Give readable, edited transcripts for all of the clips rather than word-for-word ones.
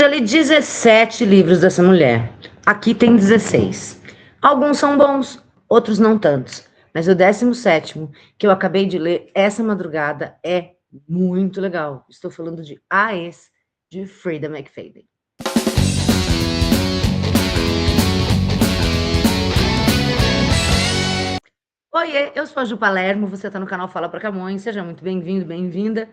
Já li 17 livros dessa mulher. Aqui tem 16. Alguns são bons, outros não tantos. Mas o 17º, que eu acabei de ler essa madrugada, é muito legal. Estou falando de A Ex, de Frida McFadden. Oiê, eu sou a Ju Palermo, você está no canal Fala Pra Camões, seja muito bem-vindo, bem-vinda.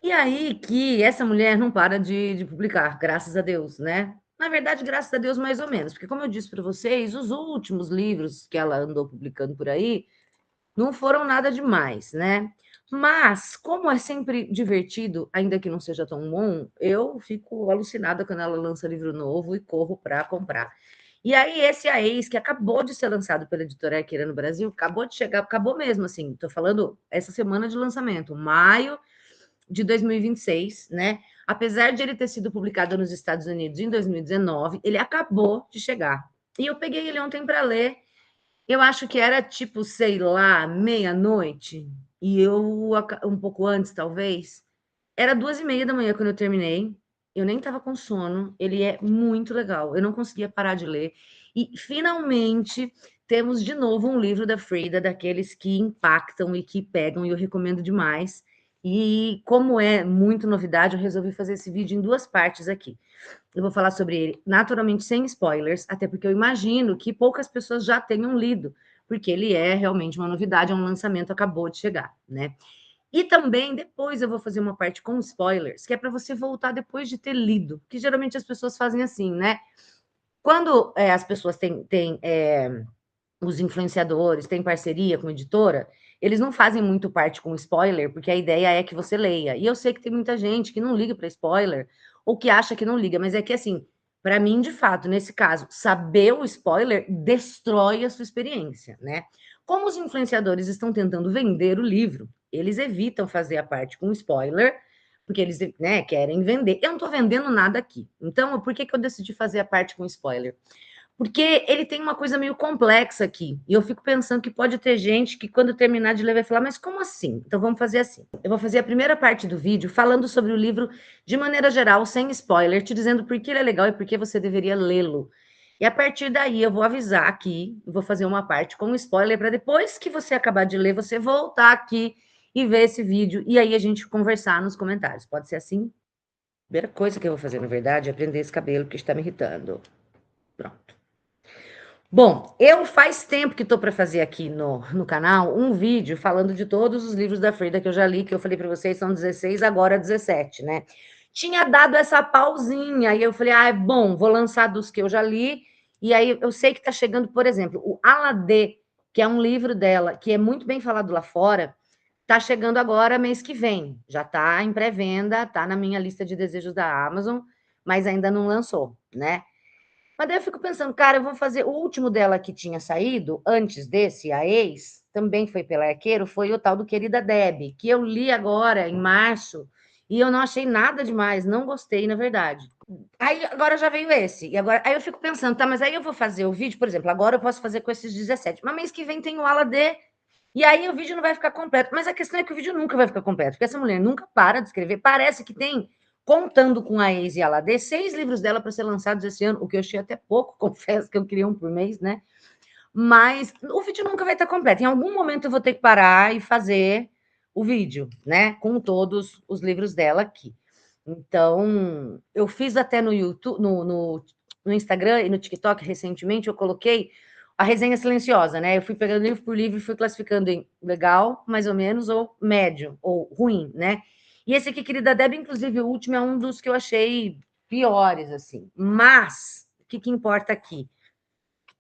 E aí que essa mulher não para de publicar, graças a Deus, né? Na verdade, graças a Deus, mais ou menos, porque como eu disse para vocês, os últimos livros que ela andou publicando por aí não foram nada demais, né? Mas, como é sempre divertido, ainda que não seja tão bom, eu fico alucinada quando ela lança livro novo e corro para comprar. E aí, esse A Ex, que acabou de ser lançado pela editora Arqueira no Brasil, acabou de chegar, acabou mesmo, assim, tô falando essa semana de lançamento, maio de 2026, né? Apesar de ele ter sido publicado nos Estados Unidos em 2019, ele acabou de chegar. E eu peguei ele ontem para ler. Eu acho que era tipo, sei lá, meia-noite. E eu, um pouco antes, talvez. Era 2h30 da manhã quando eu terminei. Eu nem estava com sono. Ele é muito legal. Eu não conseguia parar de ler. E, finalmente, temos de novo um livro da Frida, daqueles que impactam e que pegam, e eu recomendo demais. E, como é muito novidade, eu resolvi fazer esse vídeo em 2 partes aqui. Eu vou falar sobre ele, naturalmente, sem spoilers, até porque eu imagino que poucas pessoas já tenham lido, porque ele é realmente uma novidade, é um lançamento, acabou de chegar, né? E também, depois eu vou fazer uma parte com spoilers, que é para você voltar depois de ter lido, que geralmente as pessoas fazem assim, né? Quando as pessoas têm os influenciadores, têm parceria com editora, eles não fazem muito parte com spoiler, porque a ideia é que você leia. E eu sei que tem muita gente que não liga para spoiler, ou que acha que não liga, mas é que assim, para mim, de fato, nesse caso, saber o spoiler destrói a sua experiência, né? Como os influenciadores estão tentando vender o livro, eles evitam fazer a parte com spoiler, porque eles, né, querem vender. Eu não estou vendendo nada aqui. Então, por que eu decidi fazer a parte com spoiler? Porque ele tem uma coisa meio complexa aqui. E eu fico pensando que pode ter gente que, quando terminar de ler, vai falar, mas como assim? Então vamos fazer assim. Eu vou fazer a primeira parte do vídeo falando sobre o livro de maneira geral, sem spoiler, te dizendo por que ele é legal e por que você deveria lê-lo. E a partir daí eu vou avisar aqui, vou fazer uma parte com spoiler, para depois que você acabar de ler, você voltar aqui e ver esse vídeo. E aí a gente conversar nos comentários. Pode ser assim? A primeira coisa que eu vou fazer, na verdade, é prender esse cabelo que está me irritando. Pronto. Bom, eu faz tempo que estou para fazer aqui no canal um vídeo falando de todos os livros da Frida que eu já li, que eu falei para vocês, são 16, agora 17, né? Tinha dado essa pausinha, e eu falei, bom, vou lançar dos que eu já li, e aí eu sei que está chegando, por exemplo, o Aladê, que é um livro dela, que é muito bem falado lá fora, está chegando agora mês que vem, já está em pré-venda, está na minha lista de desejos da Amazon, mas ainda não lançou, né? Mas daí eu fico pensando, cara, eu vou fazer o último dela que tinha saído, antes desse, A Ex, também foi pela Arqueiro, foi o tal do Querida Deb, que eu li agora, em março, e eu não achei nada demais, não gostei, na verdade. Aí agora já veio esse, e agora aí eu fico pensando, tá, mas aí eu vou fazer o vídeo, por exemplo, agora eu posso fazer com esses 17, mas mês que vem tem o Ala D, e aí o vídeo não vai ficar completo. Mas a questão é que o vídeo nunca vai ficar completo, porque essa mulher nunca para de escrever, parece que tem contando com a Ex e a Ladê, 6 livros dela para ser lançados esse ano, o que eu achei até pouco, confesso que eu queria um por mês, né? Mas o vídeo nunca vai estar completo. Em algum momento eu vou ter que parar e fazer o vídeo, né? Com todos os livros dela aqui. Então, eu fiz até no YouTube, no Instagram e no TikTok recentemente, eu coloquei a resenha silenciosa, né? Eu fui pegando livro por livro e fui classificando em legal, mais ou menos, ou médio, ou ruim, né? E esse aqui, Querida Deb, inclusive, o último é um dos que eu achei piores, assim. Mas, o que importa aqui?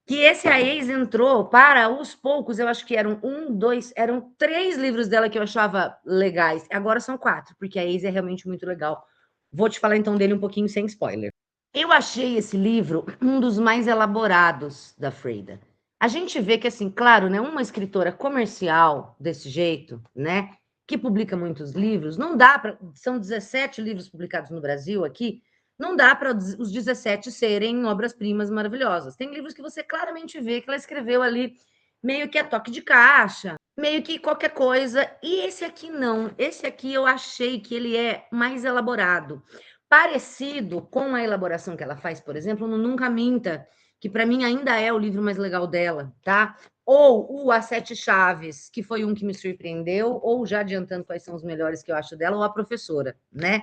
Que esse A Ex entrou para os poucos, eu acho que eram 3 livros dela que eu achava legais. Agora são 4, porque a Ex é realmente muito legal. Vou te falar então dele um pouquinho sem spoiler. Eu achei esse livro um dos mais elaborados da Frida. A gente vê que, assim, claro, né, uma escritora comercial desse jeito, né, que publica muitos livros, não dá para. São 17 livros publicados no Brasil aqui, não dá para os 17 serem obras-primas maravilhosas. Tem livros que você claramente vê que ela escreveu ali meio que a toque de caixa, meio que qualquer coisa. E esse aqui não. Esse aqui eu achei que ele é mais elaborado. parecido com a elaboração que ela faz, por exemplo, no Nunca Minta, que para mim ainda é o livro mais legal dela, tá? Ou o As Sete Chaves, que foi um que me surpreendeu, ou já adiantando quais são os melhores que eu acho dela, ou A Professora, né?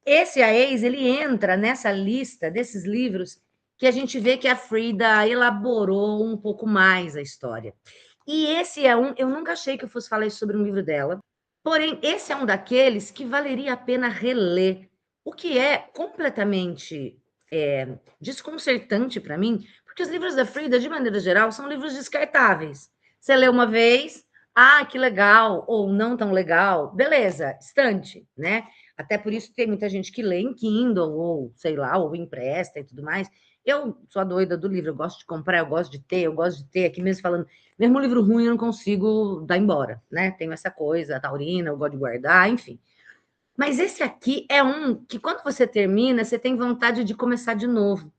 Esse A Ex, ele entra nessa lista desses livros que a gente vê que a Frida elaborou um pouco mais a história. E esse é um, eu nunca achei que eu fosse falar isso sobre um livro dela, porém, esse é um daqueles que valeria a pena reler, o que é completamente desconcertante para mim, porque os livros da Frida, de maneira geral, são livros descartáveis. Você lê uma vez, ah, que legal, ou não tão legal, beleza, estante, né? Até por isso tem muita gente que lê em Kindle, ou sei lá, ou empresta e tudo mais. Eu sou a doida do livro, eu gosto de comprar, eu gosto de ter, aqui mesmo falando, mesmo livro ruim eu não consigo dar embora, né? Tenho essa coisa, a taurina, eu gosto de guardar, enfim. Mas esse aqui é um que quando você termina, você tem vontade de começar de novo.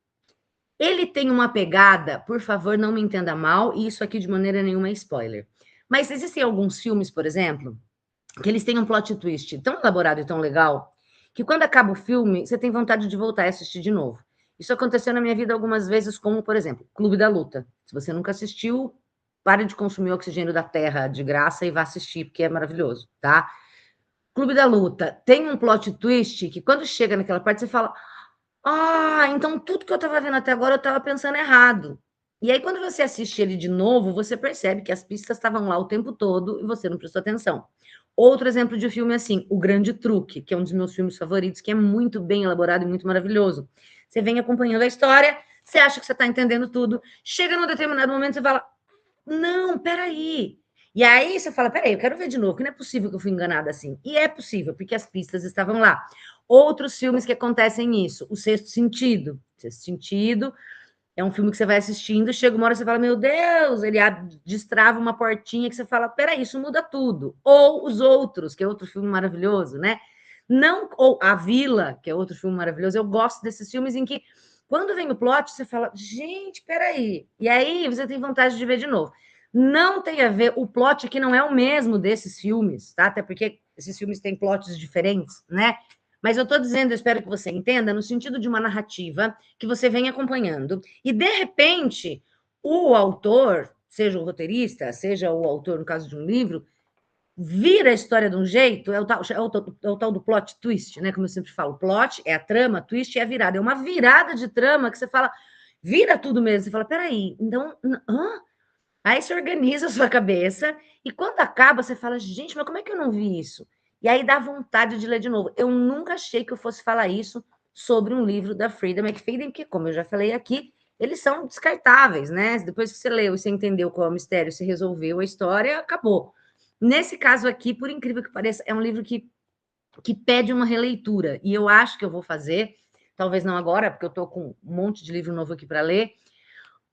Ele tem uma pegada, por favor, não me entenda mal, e isso aqui de maneira nenhuma é spoiler. Mas existem alguns filmes, por exemplo, que eles têm um plot twist tão elaborado e tão legal, que quando acaba o filme, você tem vontade de voltar e assistir de novo. Isso aconteceu na minha vida algumas vezes, como, por exemplo, Clube da Luta. Se você nunca assistiu, pare de consumir o oxigênio da Terra de graça e vá assistir, porque é maravilhoso, tá? Clube da Luta tem um plot twist que quando chega naquela parte você fala: ah, então tudo que eu estava vendo até agora eu estava pensando errado. E aí, quando você assiste ele de novo, você percebe que as pistas estavam lá o tempo todo e você não prestou atenção. Outro exemplo de filme assim, O Grande Truque, que é um dos meus filmes favoritos, que é muito bem elaborado e muito maravilhoso. Você vem acompanhando a história, você acha que você está entendendo tudo, chega num determinado momento você fala: não, peraí. E aí você fala: peraí, eu quero ver de novo, que não é possível que eu fui enganada assim. E é possível, porque as pistas estavam lá. Outros filmes que acontecem isso, O Sexto Sentido. Sexto Sentido é um filme que você vai assistindo, chega uma hora e você fala: meu Deus, ele destrava uma portinha que você fala: peraí, isso muda tudo. Ou Os Outros, que é outro filme maravilhoso, né? Não, ou A Vila, que é outro filme maravilhoso. Eu gosto desses filmes em que, quando vem o plot, você fala: gente, peraí. E aí você tem vontade de ver de novo. Não tem a ver, o plot aqui não é o mesmo desses filmes, tá? Até porque esses filmes têm plots diferentes, né? Mas eu estou dizendo, eu espero que você entenda, no sentido de uma narrativa que você vem acompanhando, e de repente o autor, seja o roteirista, seja o autor, no caso de um livro, vira a história de um jeito, é o tal do plot twist, né? Como eu sempre falo, plot é a trama, twist é a virada. É uma virada de trama que você fala, vira tudo mesmo. Você fala: peraí, então. Hã? Aí você organiza a sua cabeça e quando acaba, você fala: gente, mas como é que eu não vi isso? E aí dá vontade de ler de novo. Eu nunca achei que eu fosse falar isso sobre um livro da Frida McFadden, porque, como eu já falei aqui, eles são descartáveis, né? Depois que você leu e você entendeu qual é o mistério, você resolveu a história, acabou. Nesse caso aqui, por incrível que pareça, é um livro que pede uma releitura. E eu acho que eu vou fazer, talvez não agora, porque eu estou com um monte de livro novo aqui para ler,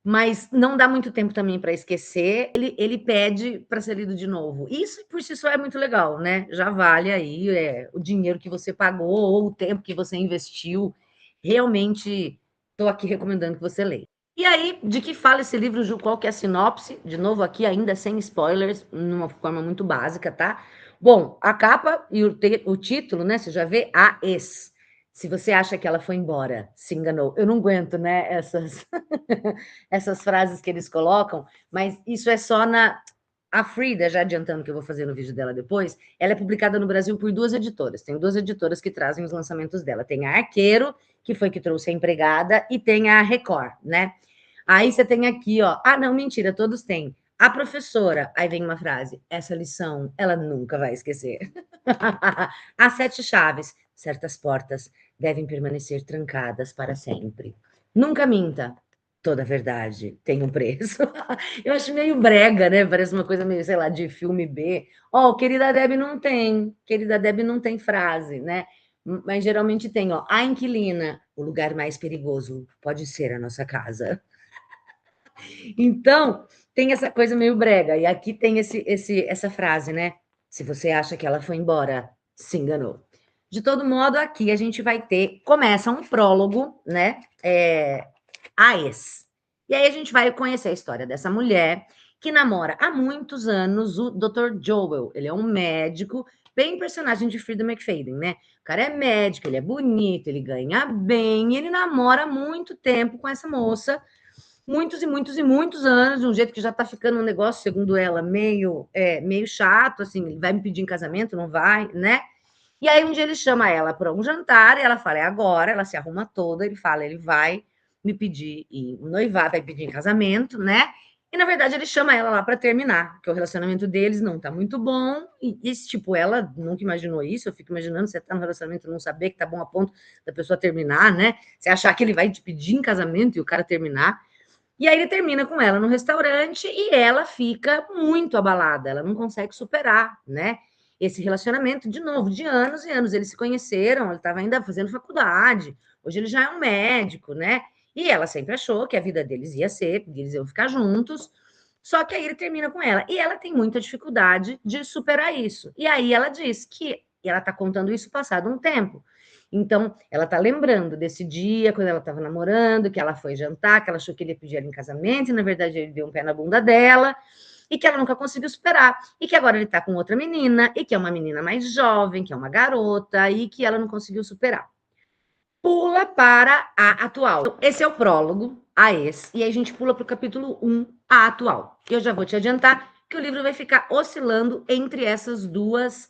mas não dá muito tempo também para esquecer. Ele pede para ser lido de novo. Isso por si só é muito legal, né? Já vale aí o dinheiro que você pagou ou o tempo que você investiu. Realmente estou aqui recomendando que você leia. E aí, de que fala esse livro, Ju? Qual que é a sinopse? De novo aqui, ainda sem spoilers, numa forma muito básica, tá? Bom, a capa e o título, né? Você já vê A Ex. Se você acha que ela foi embora, se enganou. Eu não aguento, né? Essas frases que eles colocam, mas isso é só na. A Frida, já adiantando que eu vou fazer no vídeo dela depois, ela é publicada no Brasil por duas editoras. Tem duas editoras que trazem os lançamentos dela. Tem a Arqueiro, que foi que trouxe a Empregada, e tem a Record, né? Aí você tem aqui, ó. Ah, não, mentira, todos têm. A professora, aí vem uma frase: essa lição ela nunca vai esquecer. As sete chaves, certas portas devem permanecer trancadas para sempre. Nunca minta. Toda verdade tem um preço. Eu acho meio brega, né? Parece uma coisa meio, sei lá, de filme B. Ó, oh, querida Deb não tem. Querida Deb não tem frase, né? Mas geralmente tem, ó. A inquilina, o lugar mais perigoso pode ser a nossa casa. Então, tem essa coisa meio brega. E aqui tem essa frase, né? Se você acha que ela foi embora, se enganou. De todo modo, aqui a gente vai ter, começa um prólogo, né? A ex. E aí a gente vai conhecer a história dessa mulher que namora há muitos anos o Dr. Joel. Ele é um médico, bem personagem de Frida McFadden, né? O cara é médico, ele é bonito, ele ganha bem, e ele namora há muito tempo com essa moça, muitos e muitos e muitos anos, de um jeito que já tá ficando um negócio, segundo ela, meio chato, assim, ele vai me pedir em casamento, não vai, né? E aí um dia ele chama ela para um jantar, e ela fala, é agora, ela se arruma toda, ele fala, ele vai me pedir em noivar, vai pedir em casamento, né? E na verdade ele chama ela lá para terminar, porque o relacionamento deles não tá muito bom, e esse tipo, ela nunca imaginou isso, eu fico imaginando você tá no relacionamento e não saber que tá bom a ponto da pessoa terminar, né? Você achar que ele vai te pedir em casamento e o cara terminar. E aí ele termina com ela no restaurante e ela fica muito abalada, ela não consegue superar, né? Esse relacionamento, de novo, de anos e anos. Eles se conheceram, ele estava ainda fazendo faculdade, hoje ele já é um médico, né? E ela sempre achou que a vida deles ia ser, eles iam ficar juntos, só que aí ele termina com ela. E ela tem muita dificuldade de superar isso. E aí ela diz que, e ela está contando isso passado um tempo, então, ela tá lembrando desse dia, quando ela estava namorando, que ela foi jantar, que ela achou que ele ia pedir ela em casamento, e na verdade ele deu um pé na bunda dela, e que ela nunca conseguiu superar, e que agora ele tá com outra menina, e que é uma menina mais jovem, que é uma garota, e que ela não conseguiu superar. Pula para a atual. Esse é o prólogo, a ex, e aí a gente pula para o capítulo 1, a atual. Eu já vou te adiantar que o livro vai ficar oscilando entre essas duas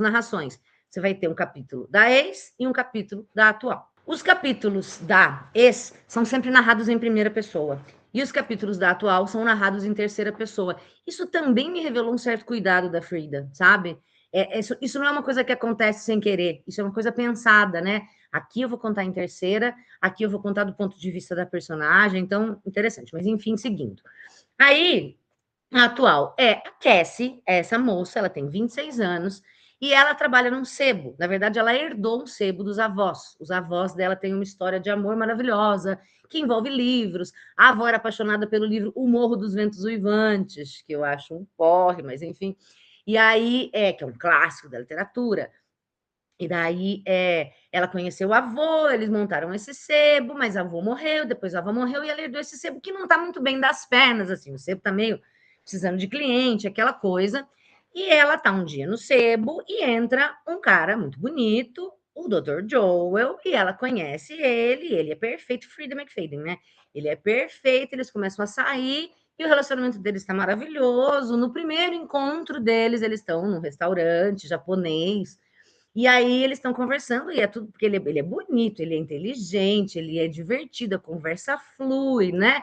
narrações. Você vai ter um capítulo da ex e um capítulo da atual. Os capítulos da ex são sempre narrados em primeira pessoa. E os capítulos da atual são narrados em terceira pessoa. Isso também me revelou um certo cuidado da Frida, sabe? Isso não é uma coisa que acontece sem querer, isso é uma coisa pensada, né? Aqui eu vou contar em terceira, aqui eu vou contar do ponto de vista da personagem, então, interessante. Mas, enfim, seguindo. Aí, a atual é a Cassie, essa moça, ela tem 26 anos, e ela trabalha num sebo. Na verdade, ela herdou um sebo dos avós. Os avós dela têm uma história de amor maravilhosa, que envolve livros. A avó era apaixonada pelo livro O Morro dos Ventos Uivantes, que eu acho um porre, mas enfim. E aí, que é um clássico da literatura. E daí ela conheceu o avô, eles montaram esse sebo, mas a avó morreu, depois a avó morreu e ela herdou esse sebo que não está muito bem das pernas, assim, o sebo está meio precisando de cliente, aquela coisa. E ela tá um dia no sebo e entra um cara muito bonito, o Dr. Joel, e ela conhece ele é perfeito, Frida McFadden, né? Ele é perfeito, eles começam a sair e o relacionamento deles está maravilhoso. No primeiro encontro deles, eles estão num restaurante japonês, e aí eles estão conversando, e é tudo porque ele é bonito, ele é inteligente, ele é divertido, a conversa flui, né?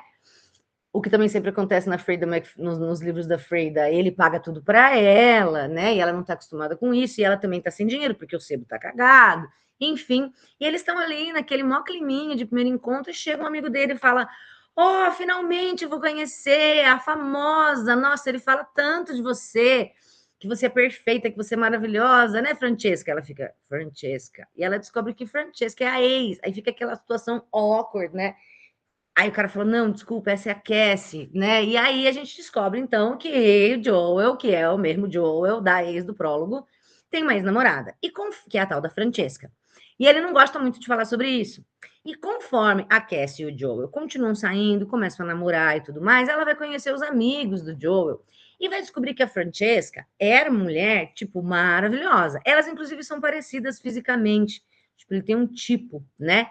O que também sempre acontece na Frida nos livros da Frida, ele paga tudo para ela, né? E ela não está acostumada com isso, e ela também está sem dinheiro, porque o sebo está cagado, enfim. E eles estão ali naquele mó climinha de primeiro encontro, e chega um amigo dele e fala: Oh, finalmente eu vou conhecer a famosa. Nossa, ele fala tanto de você, que você é perfeita, que você é maravilhosa, né, Francesca? Ela fica, Francesca. E ela descobre que Francesca é a ex. Aí fica aquela situação awkward, né? Aí o cara falou, não, desculpa, essa é a Cassie, né? E aí a gente descobre, então, que o Joel, que é o mesmo Joel da ex do prólogo, tem uma ex-namorada, que é a tal da Francesca. E ele não gosta muito de falar sobre isso. E conforme a Cassie e o Joel continuam saindo, começam a namorar e tudo mais, ela vai conhecer os amigos do Joel e vai descobrir que a Francesca era mulher, tipo, maravilhosa. Elas, inclusive, são parecidas fisicamente. Tipo, ele tem um tipo, né?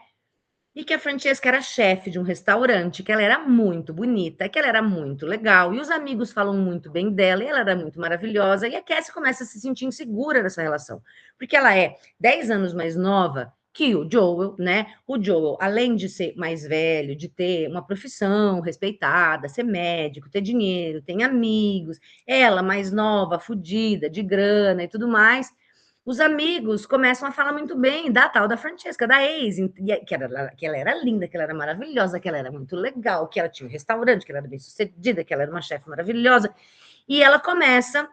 E que a Francesca era chefe de um restaurante, que ela era muito bonita, que ela era muito legal, e os amigos falam muito bem dela, e ela era muito maravilhosa, e a Cassie começa a se sentir insegura nessa relação, porque ela é 10 anos mais nova que o Joel, né? O Joel, além de ser mais velho, de ter uma profissão respeitada, ser médico, ter dinheiro, tem amigos, ela mais nova, fodida, de grana e tudo mais, os amigos começam a falar muito bem da tal da Francesca, da ex, que ela era linda, que ela era maravilhosa, que ela era muito legal, que ela tinha um restaurante, que ela era bem sucedida, que ela era uma chefe maravilhosa. E ela começa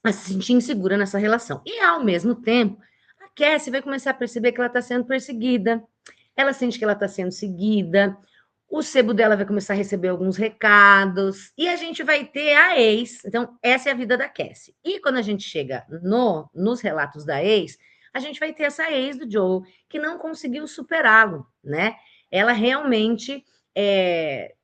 a se sentir insegura nessa relação. E, ao mesmo tempo, a Cassie vai começar a perceber que ela está sendo perseguida. Ela sente que ela está sendo seguida, o sebo dela vai começar a receber alguns recados, e a gente vai ter a ex. Então, essa é a vida da Cassie. E quando a gente chega nos relatos da ex, a gente vai ter essa ex do Joe, que não conseguiu superá-lo, né? Ela realmente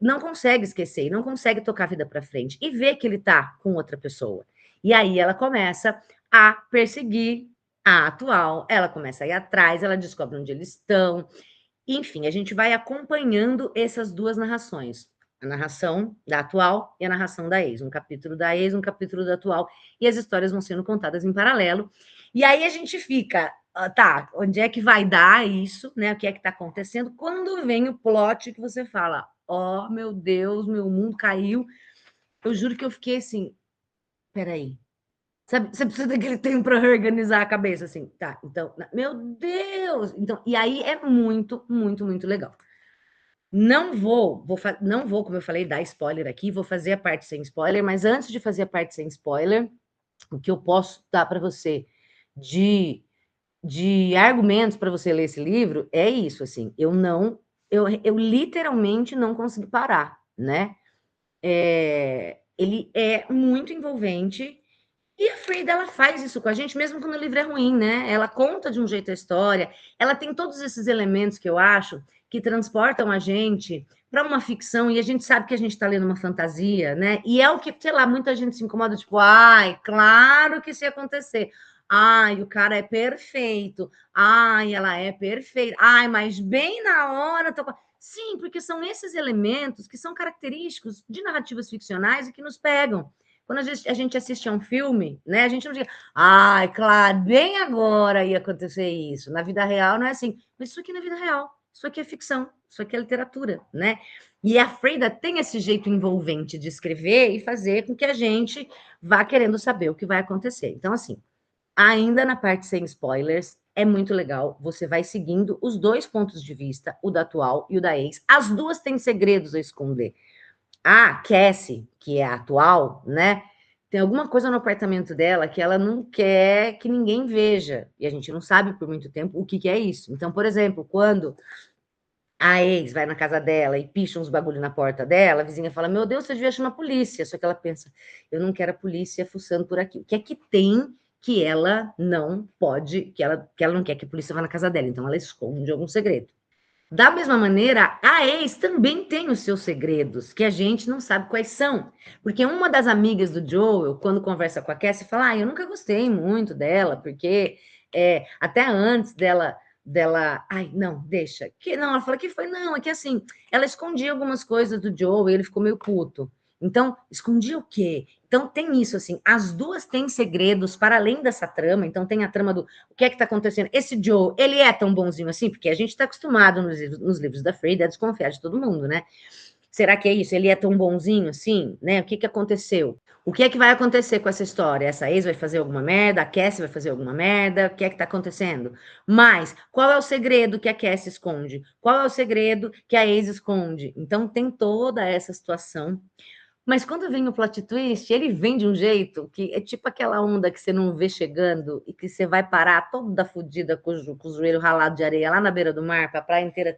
não consegue esquecer, não consegue tocar a vida para frente, e vê que ele tá com outra pessoa. E aí ela começa a perseguir A atual, ela começa a ir atrás, ela descobre onde eles estão. Enfim, a gente vai acompanhando essas duas narrações. A narração da atual e a narração da ex. Um capítulo da ex, um capítulo da atual. E as histórias vão sendo contadas em paralelo. E aí a gente fica, tá, onde é que vai dar isso, né? O que é que está acontecendo? Quando vem o plot que você fala, ó, meu Deus, meu mundo caiu. Eu juro que eu fiquei assim, peraí. Sabe, você precisa daquele tempo para reorganizar a cabeça, assim, tá, então, meu Deus! Então, e aí é muito, muito, muito legal. Não vou, como eu falei, dar spoiler aqui, vou fazer a parte sem spoiler, mas antes de fazer a parte sem spoiler, o que eu posso dar para você de, de argumentos para você ler esse livro é isso, assim, eu literalmente não consegui parar, né? Ele é muito envolvente, e a Frida, ela faz isso com a gente, mesmo quando o livro é ruim, né? Ela conta de um jeito a história, ela tem todos esses elementos que eu acho que transportam a gente para uma ficção, e a gente sabe que a gente está lendo uma fantasia, né? E é o que, sei lá, muita gente se incomoda, tipo, ai, claro que isso ia acontecer. Ai, o cara é perfeito. Ai, ela é perfeita. Ai, mas bem na hora. Sim, porque são esses elementos que são característicos de narrativas ficcionais e que nos pegam. Quando a gente assiste a um filme, né? A gente não diz, ai, claro, bem agora ia acontecer isso. Na vida real não é assim. Mas isso aqui não é vida real. Isso aqui é ficção. Isso aqui é literatura, né? E a Frida tem esse jeito envolvente de escrever e fazer com que a gente vá querendo saber o que vai acontecer. Então, assim, ainda na parte sem spoilers, é muito legal. Você vai seguindo os dois pontos de vista, o da atual e o da ex. As duas têm segredos a esconder. A Cassie, que é a atual, né? Tem alguma coisa no apartamento dela que ela não quer que ninguém veja. E a gente não sabe por muito tempo o que, que é isso. Então, por exemplo, quando a ex vai na casa dela e picha uns bagulho na porta dela, a vizinha fala: Meu Deus, você devia chamar a polícia. Só que ela pensa: Eu não quero a polícia fuçando por aqui. O que é que tem que ela não pode, que ela não quer que a polícia vá na casa dela? Então ela esconde algum segredo. Da mesma maneira, a ex também tem os seus segredos, que a gente não sabe quais são. Porque uma das amigas do Joel, quando conversa com a Cassie, fala: eu nunca gostei muito dela, porque até antes dela. Ai, não, deixa. Que, não, ela fala que foi, não, é que assim, ela escondia algumas coisas do Joel e ele ficou meio puto. Então, escondia o quê? Então, tem isso, assim, as duas têm segredos para além dessa trama. Então, tem a trama do o que é que está acontecendo? Esse Joe, ele é tão bonzinho assim? Porque a gente está acostumado nos livros da Frida a desconfiar de todo mundo, né? Será que é isso? Ele é tão bonzinho assim, né? O que que aconteceu? O que é que vai acontecer com essa história? Essa ex vai fazer alguma merda? A Cassie vai fazer alguma merda? O que é que tá acontecendo? Mas, qual é o segredo que a Cassie esconde? Qual é o segredo que a ex esconde? Então, tem toda essa situação. Mas quando vem o plot twist, ele vem de um jeito que é tipo aquela onda que você não vê chegando e que você vai parar toda fodida com o joelho ralado de areia lá na beira do mar, para a praia inteira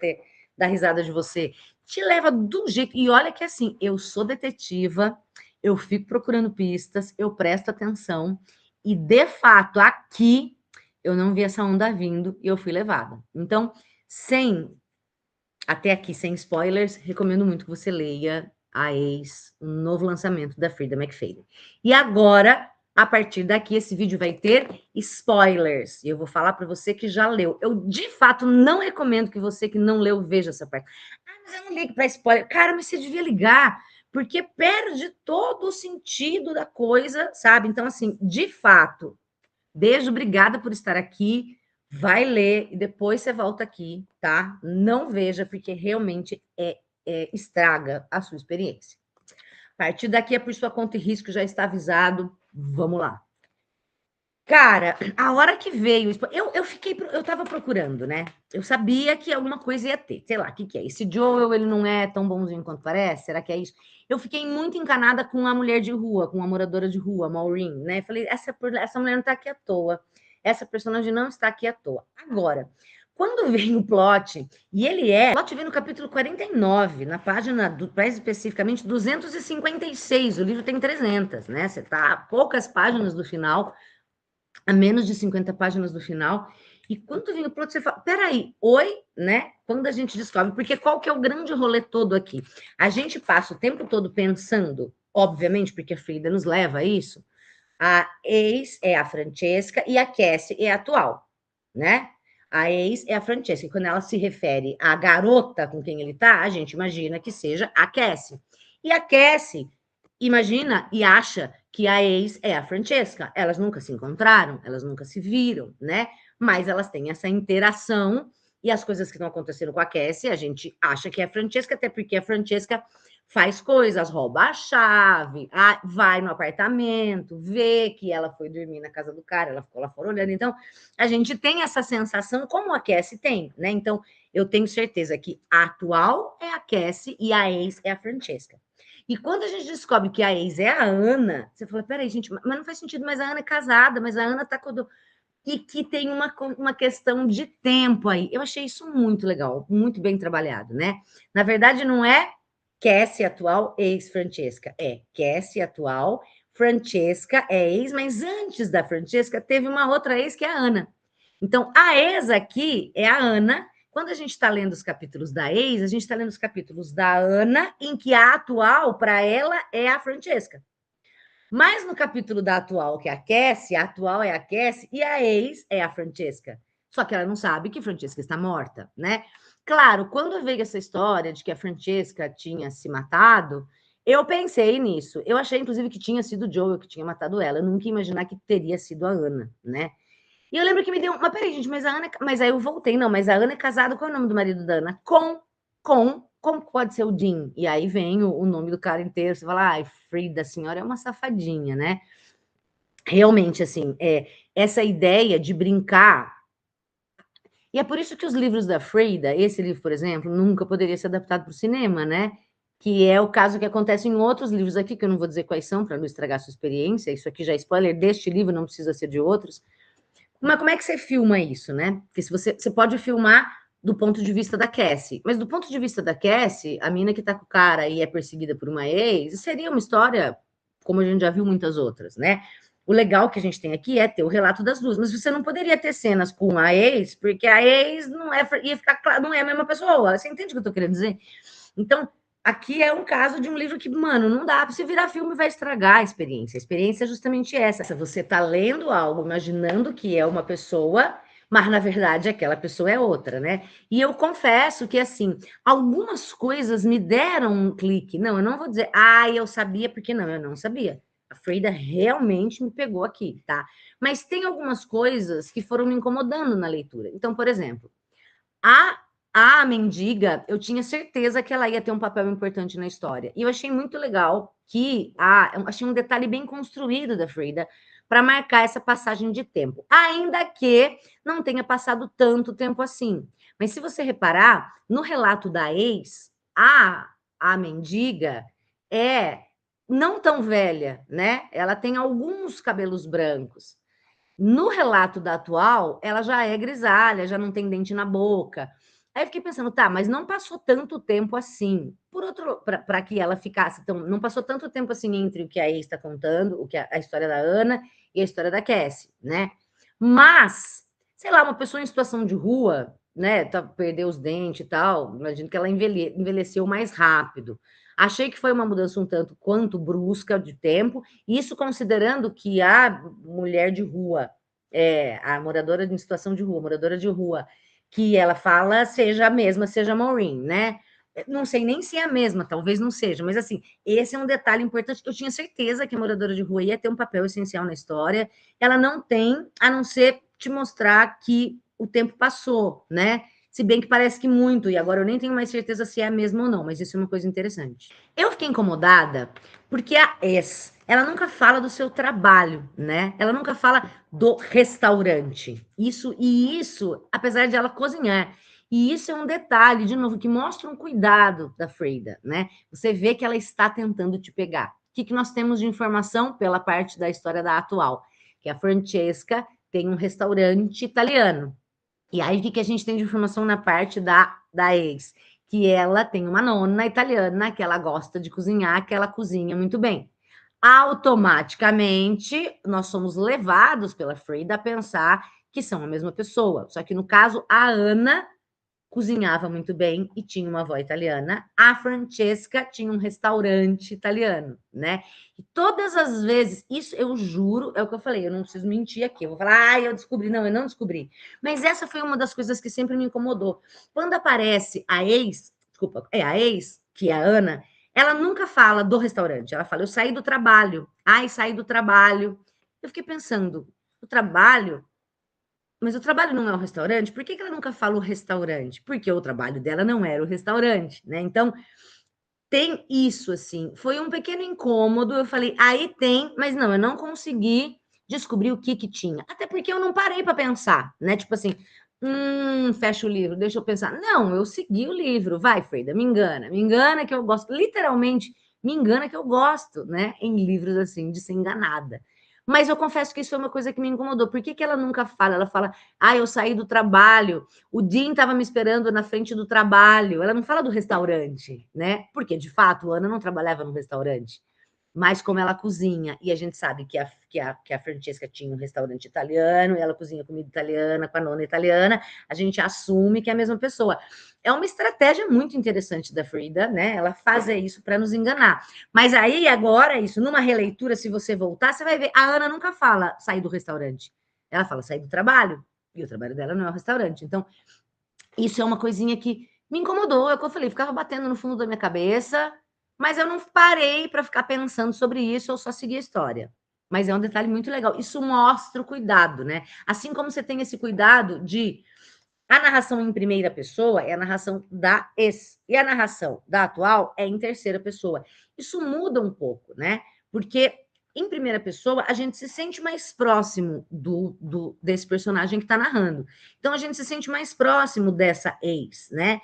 dar risada de você. Te leva do jeito. E olha que assim, eu sou detetiva, eu fico procurando pistas, eu presto atenção, e de fato, aqui eu não vi essa onda vindo e eu fui levada. Então, sem até aqui, sem spoilers, recomendo muito que você leia A Ex, um novo lançamento da Frida McFadden. E agora, a partir daqui, esse vídeo vai ter spoilers. E eu vou falar para você que já leu. Eu, de fato, não recomendo que você que não leu veja essa parte. Ah, mas eu não ligo para spoiler. Cara, mas você devia ligar, porque perde todo o sentido da coisa, sabe? Então, assim, de fato, beijo, obrigada por estar aqui. Vai ler e depois você volta aqui, tá? Não veja, porque realmente estraga a sua experiência. A partir daqui é por sua conta e risco, já está avisado. Vamos lá. Cara, a hora que veio, eu tava procurando, né? Eu sabia que alguma coisa ia ter. Sei lá, o que que é? Esse Joel, ele não é tão bonzinho quanto parece? Será que é isso? Eu fiquei muito encanada com a mulher de rua, com a moradora de rua, Maureen, né? Falei, essa mulher não tá aqui à toa. Essa personagem não está aqui à toa. Agora, quando vem o plot, o plot vem no capítulo 49, na página, mais especificamente, 256. O livro tem 300, né? Você tá a poucas páginas do final, a menos de 50 páginas do final. E quando vem o plot, você fala, peraí, oi, né? Quando a gente descobre, porque qual que é o grande rolê todo aqui? A gente passa o tempo todo pensando, obviamente, porque a Frida nos leva a isso, A ex é a Francesca e a Cassie é a atual, né? A ex é a Francesca. E quando ela se refere à garota com quem ele tá, a gente imagina que seja a Cassie. E a Cassie imagina e acha que a ex é a Francesca. Elas nunca se encontraram, elas nunca se viram, né? Mas elas têm essa interação e as coisas que estão acontecendo com a Cassie, a gente acha que é a Francesca, até porque a Francesca faz coisas, rouba a chave, vai no apartamento, vê que ela foi dormir na casa do cara, ela ficou lá fora olhando. Então, a gente tem essa sensação, como a Cassie tem, né? Então, eu tenho certeza que a atual é a Cassie e a ex é a Francesca. E quando a gente descobre que a ex é a Ana, você fala, peraí, gente, mas não faz sentido, mas a Ana é casada, mas a Ana tá com... E que tem uma questão de tempo aí. Eu achei isso muito legal, muito bem trabalhado, né? Na verdade, não é Cassie atual, ex-Francesca. É Cassie atual, Francesca é ex, mas antes da Francesca teve uma outra ex que é a Ana. Então, a ex aqui é a Ana. Quando a gente está lendo os capítulos da ex, a gente está lendo os capítulos da Ana, em que a atual, para ela, é a Francesca. Mas no capítulo da atual, que é a atual é a Cassie e a ex é a Francesca. Só que ela não sabe que Francesca está morta, né? Claro, quando veio essa história de que a Francesca tinha se matado, eu pensei nisso. Eu achei, inclusive, que tinha sido o Joel que tinha matado ela. Eu nunca ia imaginar que teria sido a Ana, né? E eu lembro que me deu. Mas peraí, gente, mas a Ana. Mas aí eu voltei, não, mas a Ana é casada. Qual é o nome do marido da Ana? Como pode ser o Dean? E aí vem o nome do cara inteiro. Você fala, ai, Frida, a senhora é uma safadinha, né? Realmente, assim, essa ideia de brincar. E é por isso que os livros da Frida, esse livro, por exemplo, nunca poderia ser adaptado para o cinema, né? Que é o caso que acontece em outros livros aqui, que eu não vou dizer quais são, para não estragar a sua experiência. Isso aqui já é spoiler deste livro, não precisa ser de outros. Mas como é que você filma isso, né? Porque se você pode filmar do ponto de vista da Cassie, mas do ponto de vista da Cassie, a mina que tá com o cara e é perseguida por uma ex, seria uma história como a gente já viu muitas outras, né? O legal que a gente tem aqui é ter o relato das duas, mas você não poderia ter cenas com a ex, porque a ex não é, ia ficar claro, não é a mesma pessoa. Você entende o que eu tô querendo dizer? Então, aqui é um caso de um livro que, mano, não dá. Se virar filme, vai estragar a experiência. A experiência é justamente essa. Você tá lendo algo, imaginando que é uma pessoa, mas na verdade aquela pessoa é outra, né? E eu confesso que, assim, algumas coisas me deram um clique. Não, eu não vou dizer, eu sabia, porque não, eu não sabia. A Frida realmente me pegou aqui, tá? Mas tem algumas coisas que foram me incomodando na leitura. Então, por exemplo, a, a mendiga, eu tinha certeza que ela ia ter um papel importante na história. E eu achei muito legal que eu achei um detalhe bem construído da Frida para marcar essa passagem de tempo. Ainda que não tenha passado tanto tempo assim. Mas se você reparar, no relato da ex, a mendiga é não tão velha, né? Ela tem alguns cabelos brancos. No relato da atual, ela já é grisalha, já não tem dente na boca. Aí eu fiquei pensando, tá, mas não passou tanto tempo assim. Por outro, para que ela ficasse tão. Não passou tanto tempo assim entre o que a ex está contando, o que a história da Ana e a história da Cassie, né? Mas, sei lá, uma pessoa em situação de rua, né? Perdeu os dentes e tal, imagino que ela envelheceu mais rápido. Achei que foi uma mudança um tanto quanto brusca de tempo, isso considerando que a mulher de rua, a moradora em situação de rua, moradora de rua, que ela fala seja a mesma, seja a Maureen, né? Não sei nem se é a mesma, talvez não seja, mas assim, esse é um detalhe importante. Eu tinha certeza que a moradora de rua ia ter um papel essencial na história. Ela não tem, a não ser te mostrar que o tempo passou, né? Se bem que parece que muito, e agora eu nem tenho mais certeza se é a mesma ou não, mas isso é uma coisa interessante. Eu fiquei incomodada porque a ex, ela nunca fala do seu trabalho, né? Ela nunca fala do restaurante. Isso, apesar de ela cozinhar. E isso é um detalhe, de novo, que mostra um cuidado da Frida, né? Você vê que ela está tentando te pegar. O que nós temos de informação pela parte da história da atual? Que a Francesca tem um restaurante italiano. E aí, o que a gente tem de informação na parte da ex? Que ela tem uma nona italiana, que ela gosta de cozinhar, que ela cozinha muito bem. Automaticamente, nós somos levados pela Frida a pensar que são a mesma pessoa. Só que, no caso, a Ana cozinhava muito bem e tinha uma avó italiana. A Francesca tinha um restaurante italiano, né? E todas as vezes, isso eu juro, é o que eu falei, eu não preciso mentir aqui. Eu vou falar, eu descobri. Não, eu não descobri. Mas essa foi uma das coisas que sempre me incomodou. Quando aparece a ex, desculpa, a ex, que é a Ana, ela nunca fala do restaurante. Ela fala, eu saí do trabalho. Ai, saí do trabalho. Eu fiquei pensando, o trabalho, mas o trabalho não é o restaurante? Por que ela nunca fala o restaurante? Porque o trabalho dela não era o restaurante, né? Então, tem isso, assim. Foi um pequeno incômodo. Eu falei, aí tem, mas não, eu não consegui descobrir o que tinha. Até porque eu não parei para pensar, né? Tipo assim, fecha o livro, deixa eu pensar. Não, eu segui o livro. Vai, Freida, me engana que eu gosto. Literalmente, me engana que eu gosto, né? Em livros assim, de ser enganada. Mas eu confesso que isso foi uma coisa que me incomodou. Por que ela nunca fala? Ela fala, eu saí do trabalho, o Dean estava me esperando na frente do trabalho. Ela não fala do restaurante, né? Porque, de fato, a Ana não trabalhava no restaurante. Mas como ela cozinha, e a gente sabe que a Francesca tinha um restaurante italiano, e ela cozinha comida italiana com a nona italiana, a gente assume que é a mesma pessoa. É uma estratégia muito interessante da Frida, né? Ela faz isso para nos enganar. Mas aí, agora, isso, numa releitura, se você voltar, você vai ver, a Ana nunca fala sair do restaurante. Ela fala sair do trabalho. E o trabalho dela não é o restaurante. Então, isso é uma coisinha que me incomodou. É o que eu falei, ficava batendo no fundo da minha cabeça, mas eu não parei para ficar pensando sobre isso, eu só segui a história. Mas é um detalhe muito legal. Isso mostra o cuidado, né? Assim como você tem esse cuidado de. A narração em primeira pessoa é a narração da ex, e a narração da atual é em terceira pessoa. Isso muda um pouco, né? Porque em primeira pessoa, a gente se sente mais próximo desse personagem que está narrando. Então, a gente se sente mais próximo dessa ex, né?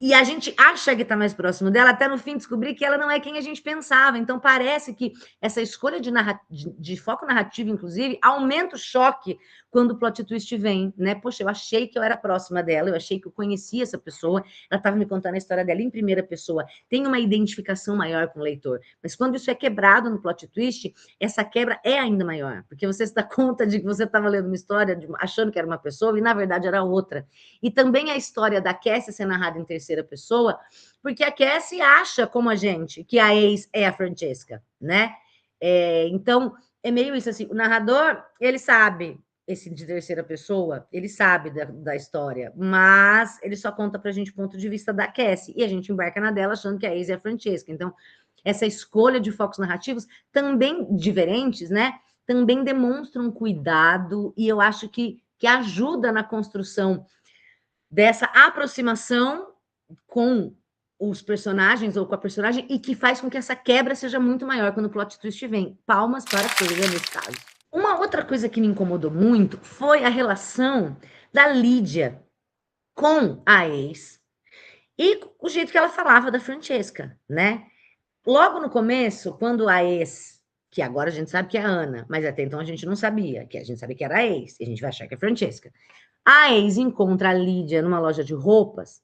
E a gente acha que está mais próximo dela, até no fim descobrir que ela não é quem a gente pensava. Então, parece que essa escolha de foco narrativo, inclusive, aumenta o choque quando o plot twist vem, né? Poxa, eu achei que eu era próxima dela, eu achei que eu conhecia essa pessoa, ela estava me contando a história dela em primeira pessoa. Tem uma identificação maior com o leitor. Mas quando isso é quebrado no plot twist, essa quebra é ainda maior, porque você se dá conta de que você estava lendo uma história achando que era uma pessoa e, na verdade, era outra. E também a história da Cassie ser narrada em terceira pessoa, porque a Cassie acha, como a gente, que a ex é a Francesca, né? Então, é meio isso assim, o narrador, ele sabe, esse de terceira pessoa, ele sabe da história, mas ele só conta pra gente o ponto de vista da Cassie, e a gente embarca na dela achando que a ex é a Francesca. Então, essa escolha de focos narrativos, também diferentes, né? Também demonstram cuidado, e eu acho que ajuda na construção dessa aproximação com os personagens ou com a personagem e que faz com que essa quebra seja muito maior quando o plot twist vem. Palmas para a Freira nesse caso. Uma outra coisa que me incomodou muito foi a relação da Lídia com a ex e o jeito que ela falava da Francesca, né? Logo no começo, quando a ex, que agora a gente sabe que é a Ana, mas até então a gente não sabia, que a gente sabia que era a ex, e a gente vai achar que é a Francesca. A ex encontra a Lídia numa loja de roupas.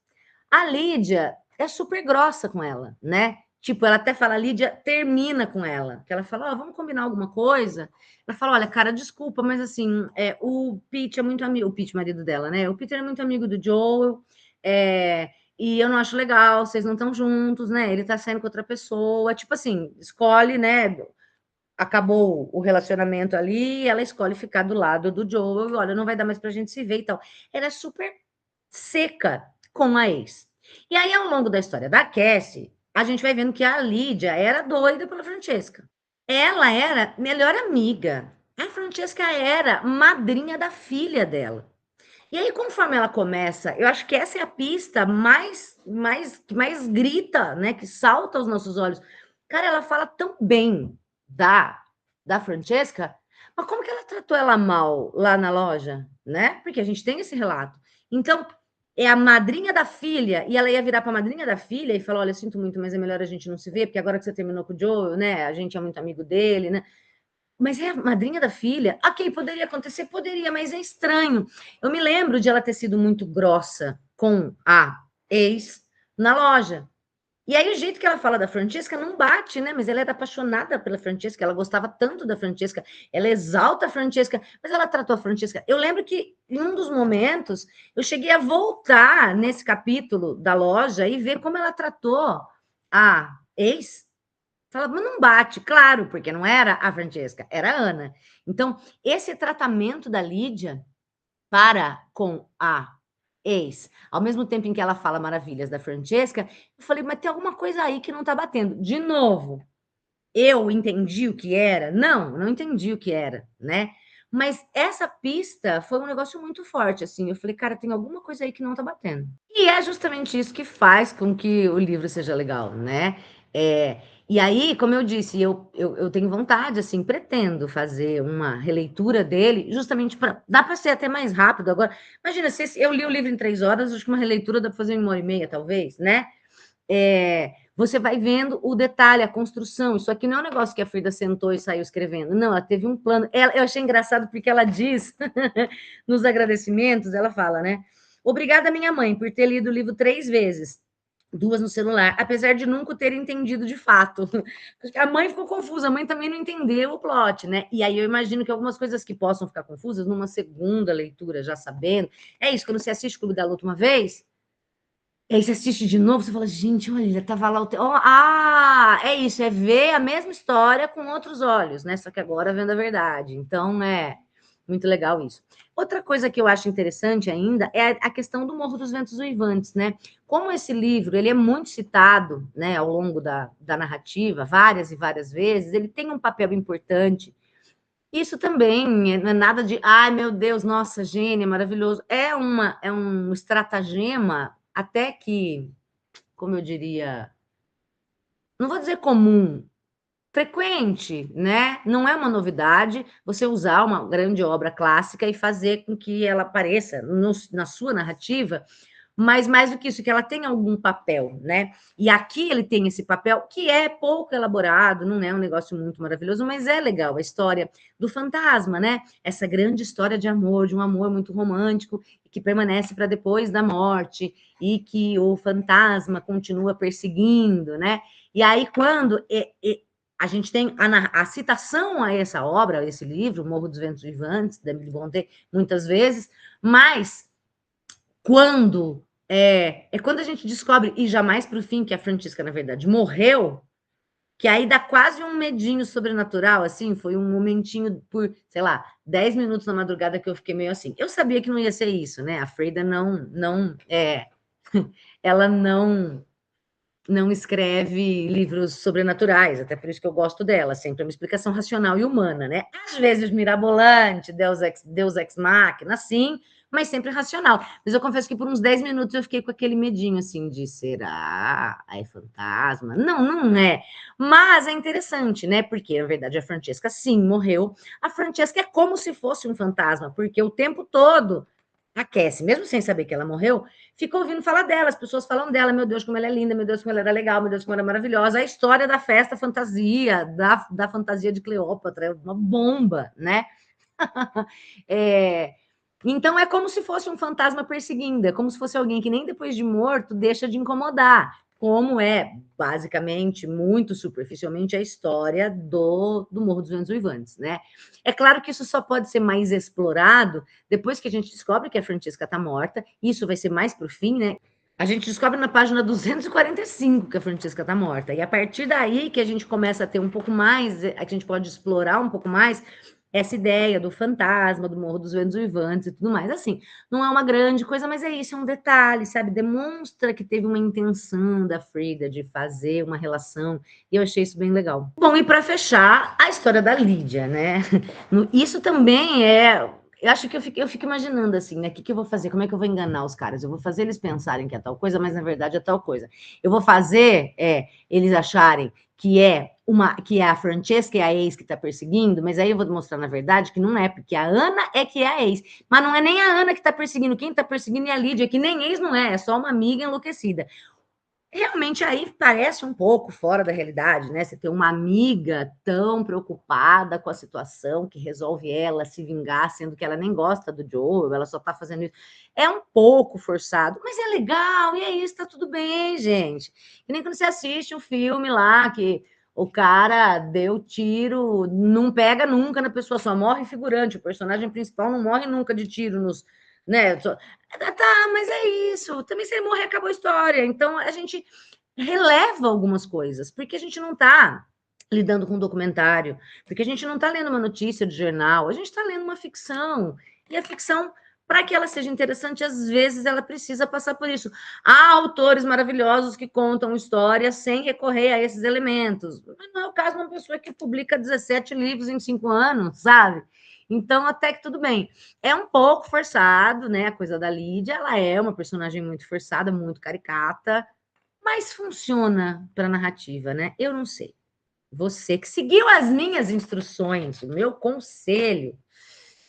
A Lídia é super grossa com ela, né? Tipo, ela até fala, a Lídia termina com ela. Que ela fala, vamos combinar alguma coisa? Ela fala, olha, cara, desculpa, mas assim, o Pete é muito amigo, o Pete, marido dela, né? O Peter é muito amigo do Joel, e eu não acho legal, vocês não estão juntos, né? Ele tá saindo com outra pessoa. Tipo assim, escolhe, né? Acabou o relacionamento ali, ela escolhe ficar do lado do Joel, olha, não vai dar mais pra gente se ver e tal. Ela é super seca com a ex. E aí, ao longo da história da Cassie, a gente vai vendo que a Lídia era doida pela Francesca. Ela era melhor amiga. A Francesca era madrinha da filha dela. E aí, conforme ela começa, eu acho que essa é a pista que mais grita, né? Que salta aos nossos olhos. Cara, ela fala tão bem da, da Francesca, mas como que ela tratou ela mal lá na loja, né? Porque a gente tem esse relato. Então, é a madrinha da filha, e ela ia virar para a madrinha da filha e falar: olha, sinto muito, mas é melhor a gente não se ver, porque agora que você terminou com o Joe, né? A gente é muito amigo dele, né? Mas é a madrinha da filha? Ok, poderia acontecer? Poderia, mas é estranho. Eu me lembro de ela ter sido muito grossa com a ex na loja. E aí o jeito que ela fala da Francesca não bate, né? Mas ela era apaixonada pela Francesca, ela gostava tanto da Francesca, ela exalta a Francesca, mas ela tratou a Francesca. Eu lembro que em um dos momentos eu cheguei a voltar nesse capítulo da loja e ver como ela tratou a ex. Fala, mas não bate, claro, porque não era a Francesca, era a Ana. Então, esse tratamento da Lídia para com a ex, ao mesmo tempo em que ela fala maravilhas da Francesca, eu falei, mas tem alguma coisa aí que não está batendo. De novo, eu entendi o que era? Não, não entendi o que era, né? Mas essa pista foi um negócio muito forte, assim. Eu falei, cara, tem alguma coisa aí que não tá batendo. E é justamente isso que faz com que o livro seja legal, né? E aí, como eu disse, eu tenho vontade, assim, pretendo fazer uma releitura dele, justamente para. Dá para ser até mais rápido agora. Imagina, se eu li o livro em 3 horas, acho que uma releitura dá para fazer em 1 hora e meia, talvez, né? Você vai vendo o detalhe, a construção. Isso aqui não é um negócio que a Frida sentou e saiu escrevendo. Não, ela teve um plano. Eu achei engraçado porque ela diz, nos agradecimentos, ela fala, né? Obrigada, minha mãe, por ter lido o livro 3 vezes. 2 no celular, apesar de nunca ter entendido de fato. A mãe ficou confusa, a mãe também não entendeu o plot, né? E aí eu imagino que algumas coisas que possam ficar confusas, numa segunda leitura, já sabendo. É isso, quando você assiste Clube da Luta uma vez, e aí você assiste de novo, você fala, gente, olha, tava lá o... é isso, é ver a mesma história com outros olhos, né? Só que agora vendo a verdade. Então, é muito legal isso. Outra coisa que eu acho interessante ainda é a questão do Morro dos Ventos Uivantes, né? Como esse livro, ele é muito citado, né, ao longo da narrativa, várias e várias vezes, ele tem um papel importante. Isso também não é nada de, ai, meu Deus, nossa, gênio, maravilhoso. É um estratagema até que, como eu diria, não vou dizer comum, frequente, né? Não é uma novidade você usar uma grande obra clássica e fazer com que ela apareça na sua narrativa, mas mais do que isso, que ela tem algum papel, né? E aqui ele tem esse papel que é pouco elaborado, não é um negócio muito maravilhoso, mas é legal a história do fantasma, né? Essa grande história de amor, de um amor muito romântico que permanece para depois da morte e que o fantasma continua perseguindo, né? E aí quando a gente tem a citação a essa obra, a esse livro, Morro dos Ventos Vivantes, da Emily Brontë, muitas vezes, mas quando quando a gente descobre, e jamais para o fim, que a Francisca, na verdade, morreu, que aí dá quase um medinho sobrenatural, assim, foi um momentinho por, sei lá, 10 minutos na madrugada que eu fiquei meio assim. Eu sabia que não ia ser isso, né? A Freida ela não escreve livros sobrenaturais, até por isso que eu gosto dela, sempre é uma explicação racional e humana, né? Às vezes mirabolante, Deus ex machina, sim, mas sempre racional. Mas eu confesso que por uns 10 minutos eu fiquei com aquele medinho, assim, de será? É fantasma? Não, não é. Mas é interessante, né? Porque, na verdade, a Francesca, sim, morreu. A Francesca é como se fosse um fantasma, porque o tempo todo a Cassie, mesmo sem saber que ela morreu, ficou ouvindo falar dela, as pessoas falam dela, meu Deus, como ela é linda, meu Deus, como ela era legal, meu Deus, como ela é maravilhosa. A história da festa fantasia, da fantasia de Cleópatra, é uma bomba, né? é, então é como se fosse um fantasma perseguindo, é como se fosse alguém que nem depois de morto deixa de incomodar, como é basicamente, muito superficialmente, a história do Morro dos Ventos Uivantes, né? É claro que isso só pode ser mais explorado depois que a gente descobre que a Francisca está morta, isso vai ser mais para o fim, né? A gente descobre na página 245 que a Francisca está morta, e a partir daí que a gente começa a ter um pouco mais, a gente pode explorar um pouco mais essa ideia do fantasma, do Morro dos Ventos Uivantes e tudo mais. Assim, não é uma grande coisa, mas é isso, é um detalhe, sabe? Demonstra que teve uma intenção da Frida de fazer uma relação, e eu achei isso bem legal. Bom, e para fechar, a história da Lídia, né? Isso também é. Eu acho que eu fico imaginando assim, né? O que eu vou fazer? Como é que eu vou enganar os caras? Eu vou fazer eles pensarem que é tal coisa, mas na verdade é tal coisa. Eu vou fazer eles acharem que é a Francesca e a ex que está perseguindo, mas aí eu vou mostrar na verdade que não é, porque a Ana é que é a ex, mas não é nem a Ana que está perseguindo, quem está perseguindo é a Lídia, que nem ex não é só uma amiga enlouquecida. Realmente aí parece um pouco fora da realidade, né? Você ter uma amiga tão preocupada com a situação que resolve ela se vingar, sendo que ela nem gosta do Joe, ela só tá fazendo isso. É um pouco forçado, mas é legal, e é isso, tá tudo bem, gente. E nem quando você assiste um filme lá que o cara deu tiro, não pega nunca na pessoa, só morre figurante. O personagem principal não morre nunca de tiro nos, né? Tá, mas é isso. Também se ele morrer, acabou a história. Então a gente releva algumas coisas, porque a gente não está lidando com um documentário, porque a gente não está lendo uma notícia de jornal, a gente está lendo uma ficção. E a ficção, para que ela seja interessante, às vezes ela precisa passar por isso. Há autores maravilhosos que contam histórias sem recorrer a esses elementos. Mas não é o caso de uma pessoa que publica 17 livros em 5 anos, sabe? Então, até que tudo bem. É um pouco forçado, né? A coisa da Lídia, ela é uma personagem muito forçada, muito caricata, mas funciona para a narrativa, né? Eu não sei. Você que seguiu as minhas instruções, o meu conselho,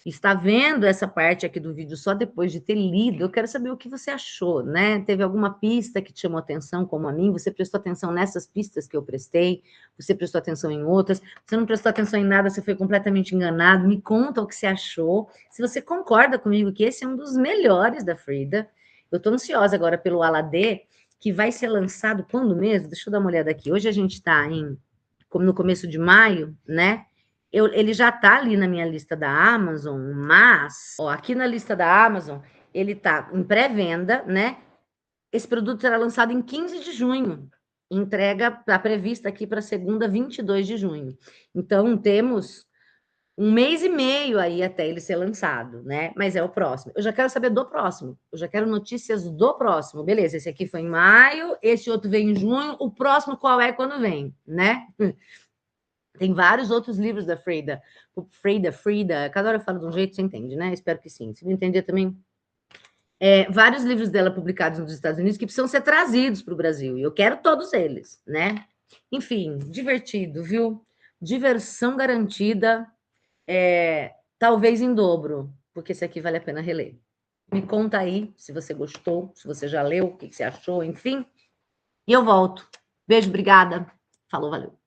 está vendo essa parte aqui do vídeo só depois de ter lido, eu quero saber o que você achou, né? Teve alguma pista que te chamou atenção, como a mim? Você prestou atenção nessas pistas que eu prestei? Você prestou atenção em outras? Você não prestou atenção em nada, você foi completamente enganado? Me conta o que você achou. Se você concorda comigo que esse é um dos melhores da Frida. Eu estou ansiosa agora pelo Aladê, que vai ser lançado quando mesmo? Deixa eu dar uma olhada aqui. Hoje a gente está como no começo de maio, né? Ele já está ali na minha lista da Amazon, mas ó, aqui na lista da Amazon ele está em pré-venda, né? Esse produto será lançado em 15 de junho. Entrega está prevista aqui para segunda, 22 de junho. Então temos um mês e meio aí até ele ser lançado, né? Mas é o próximo. Eu já quero saber do próximo. Eu já quero notícias do próximo. Beleza, esse aqui foi em maio, esse outro vem em junho. O próximo qual é quando vem, né? Tem vários outros livros da Frida. Frida. Cada hora eu falo de um jeito, você entende, né? Espero que sim. Se não entender também. Vários livros dela publicados nos Estados Unidos que precisam ser trazidos para o Brasil. E eu quero todos eles, né? Enfim, divertido, viu? Diversão garantida, talvez em dobro, porque esse aqui vale a pena reler. Me conta aí se você gostou, se você já leu, o que você achou, enfim. E eu volto. Beijo, obrigada. Falou, valeu.